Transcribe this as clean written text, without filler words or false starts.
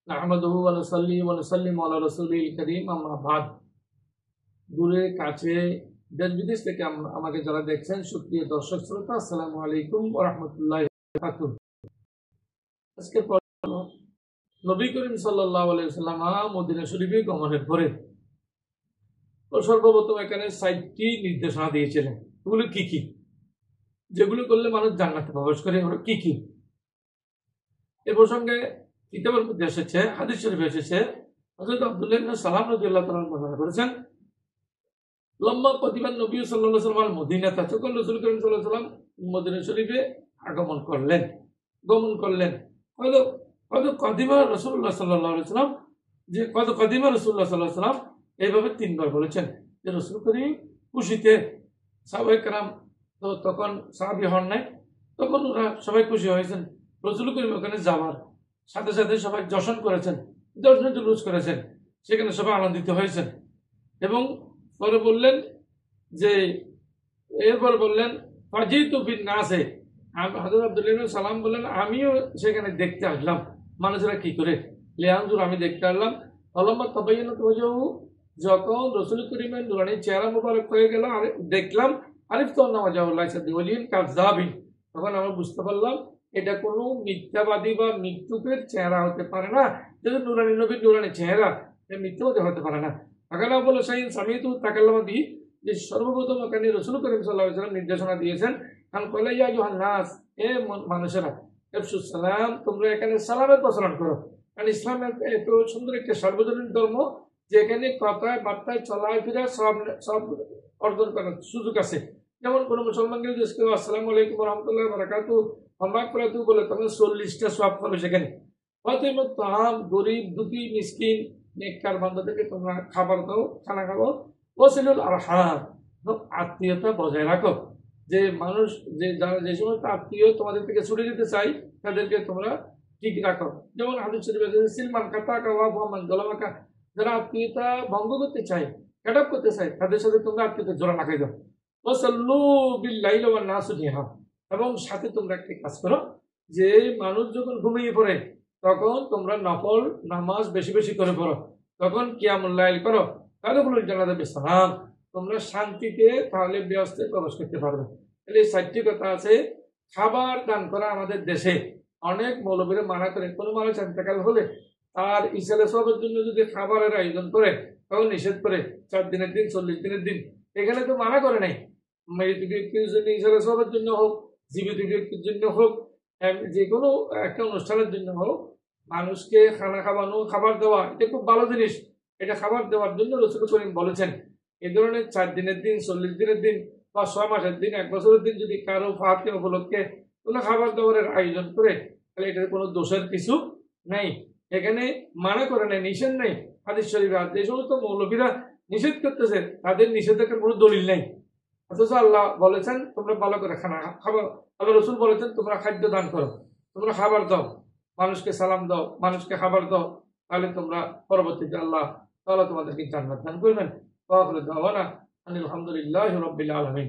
নাহমাদুহু ওয়া নুসাল্লি ওয়া নুসাল্লিমু আলা রাসূলিল কারীম, আম্মা বাদ। দূরে কাছে দেশ বিদেশ থেকে আমাকে যারা দেখছেন, সুপ্রিয় দর্শক শ্রোতা, আসসালামু আলাইকুম ওয়া রাহমাতুল্লাহি ওয়া বারাকাতুহু। আজকের পর্ব নবী করিম সাল্লাল্লাহু আলাইহি ওয়াসাল্লাম মদিনা শরীফে গমনের পরে তো সর্বপ্রথম এখানে ৬০টি নির্দেশনা দিয়েছিলেন। এগুলো কি কি, যেগুলো করলে মানুষ জান্নাতে প্রবেশ করে, ওরা কি কি? এ প্রসঙ্গে কিতাবের মধ্যে এসেছে, হাদিস শরীফে এসেছে, হযরত আব্দুল্লাহ ইবনে সালাম রাদিয়াল্লাহু তাআলা বর্ণনা করেছেন, লম্মা কদিমান নবী সাল্লাল্লাহু আলাইহি ওয়াসাল্লাম মদিনাতে, যখন রাসূল করিম সাল্লাল্লাহু আলাইহি ওয়াসাল্লাম মদিনা শরীফে গমন করলেন। হয়তো কদিমা রাসূলুল্লাহ সাল্লাল্লাহু আলাইহি ওয়াসাল্লাম, যে কত কদিমা রাসূলুল্লাহ সাল্লাল্লাহু আলাইহি ওয়াসাল্লাম এইভাবে ৩ বার বলেছেন যে রাসূল করিম খুশিতে, সাহাবায়ে কেরাম তো তখন সাহাবী হন নাই, তখন ওরা সবাই খুশি হয়েছেন রাসূল করিম ওখানে যাওয়ার সাথে সাথে সবাই জশন করেছেন, জশ্ন জুলুস করেছেন, সেখানে সবাই আনন্দিত হয়েছেন। এবং পরে বললেন যে, এরপর বললেন ফাজিতু বিন নাসে, হযরত আব্দুল্লাহ ইবনে সালাম বললেন, আমিও সেখানে দেখতে আসলাম মানুষেরা কি করে, লিয়ানজুর, আমি দেখতে আসলাম। ফলাম্মা তাবায়্যানাত ওয়াজহু, যখন রাসূল করিমের নূরানী চেহারা মোবারক হয়ে গেল, আর দেখলাম আরিফতু আন্না ওয়াজহু লাইসা বিওয়ালিন কাযাবিন, তখন আমরা বুঝতে পারলাম এটা কোনো মিথ্যাবাদী বা মিথ্যুকের চেহারা হতে পারে না। যেহেতু নূরানী নবীর নূরানী চেহারা, মিথ্যাবাদী হতে পারে না। আগালা বলে শাইন সামিতু তাকাল্লামা বি, যে সর্বপ্রথম এখানে রাসূল করিম সাল্লাল্লাহু আলাইহি ওয়াসাল্লাম নির্দেশনা দিয়েছেন, আন ক্বালা ইয়া আইয়ুহান নাস, এ মানুষেরা, ইফশুস সালাম, তোমরা এখানে সালামের প্রচলন করো। কারণ ইসলাম এত সুন্দর একটা সার্বজনীন ধর্ম যে এখানে কথায় বার্তায় চলায় ফিরে সব অর্জন করার সুযোগ আছে। যেমন কোনো মুসলমানকে যদি কেউ আসসালামু আলাইকুম ওয়া রাহমাতুল্লাহি ওয়া বারাকাতুহু অমাকরাতু বলে, তখন 40টা সওয়াব পাবে সেখানে। ফাতিমা তাহাম, গরিব দুঃখী মিসকিন নেককার বান্দাদেরকে তোমরা খাবার দাও, খানা খাবো। ওয়াসিলুল আরহাম, আত্মীয়তা বজায় রাখো। যে মানুষ, যে সমস্ত আত্মীয় তোমাদের থেকে ছুটে যেতে চাই, তাদেরকে তোমরা ঠিক রাখো। যেমন হাদিস শরীফে আছে, সিলমান কাতাকা ওয়া মুহাম্মদ যালামাকা, যারা আত্মীয়তা ভঙ্গ করতে চায়, কাট অফ করতে চায়, তাদের সাথে তোমরা আত্মীয়তা জোড়া লাগাই দাও। ওয়াসাল্লু বিল লাইলি ওয়ান নাসু নিহাম, এবং সাথে তোমরা একটা কাজ করো, যে মানুষ যখন ঘুমিয়ে পড়ে তখন তোমরা নফল নামাজ বেশি বেশি করে পড়ো, তখন কিয়ামুল লাইল করো, তাহলে বলুন জান্নাতে বিসালাম, তোমরা শান্তিতে তাহলে ব্যস্তে প্রবেশ করতে পারবে। তাহলে এই 4টি কথা আছে। খাবার দান করা আমাদের দেশে অনেক মৌলবীরা মানা করে, কোনো মানুষ ইন্তেকাল হলে আর ইসালে সবের জন্য যদি খাবারের আয়োজন করে, তখন নিষেধ করে 4 দিনের দিন, 40 দিনের দিন। এখানে তো মানা করে নাই, মৃত ব্যক্তির জন্য, ইসালে সবের জন্য হোক, জীবিত ব্যক্তির জন্য হোক, যে কোনো একটা অনুষ্ঠানের জন্য হোক, মানুষকে খানা খাওয়ানো, খাবার দেওয়া, এটা খুব ভালো জিনিস। এটা খাবার দেওয়ার জন্য রাসূল করিম বলেছেন। এই ধরনের 4 দিনের দিন, 40 দিনের দিন বা 6 মাসের দিন, 1 বছরের দিন যদি কারো ফাতে উপলক্ষে কোনো খাবার দাবারের আয়োজন করে, তাহলে এটার কোনো দোষের কিছু নেই। এখানে মানা করে নেই, নিষেধ নেই। হাদিস শরীফে যে সমস্ত মৌলবীরা নিষেধ করতেছে, তাদের নিষেধের কোনো দলিল নেই। অথচ আল্লাহ বলেছেন তোমরা ভালো করে খানা খাবার, আল্লাহ রসুল বলেছেন তোমরা খাদ্য দান করো, তোমরা খাবার দাও, মানুষকে সালাম দাও, মানুষকে খাবার দাও, তাহলে তোমরা পরবর্তীতে আল্লাহ তাআলা তোমাদেরকে জান্নাত দান করবেন। ওয়া আখিরু দাওয়ানা আনিল হামদুলিল্লাহি রাব্বিল আলামিন।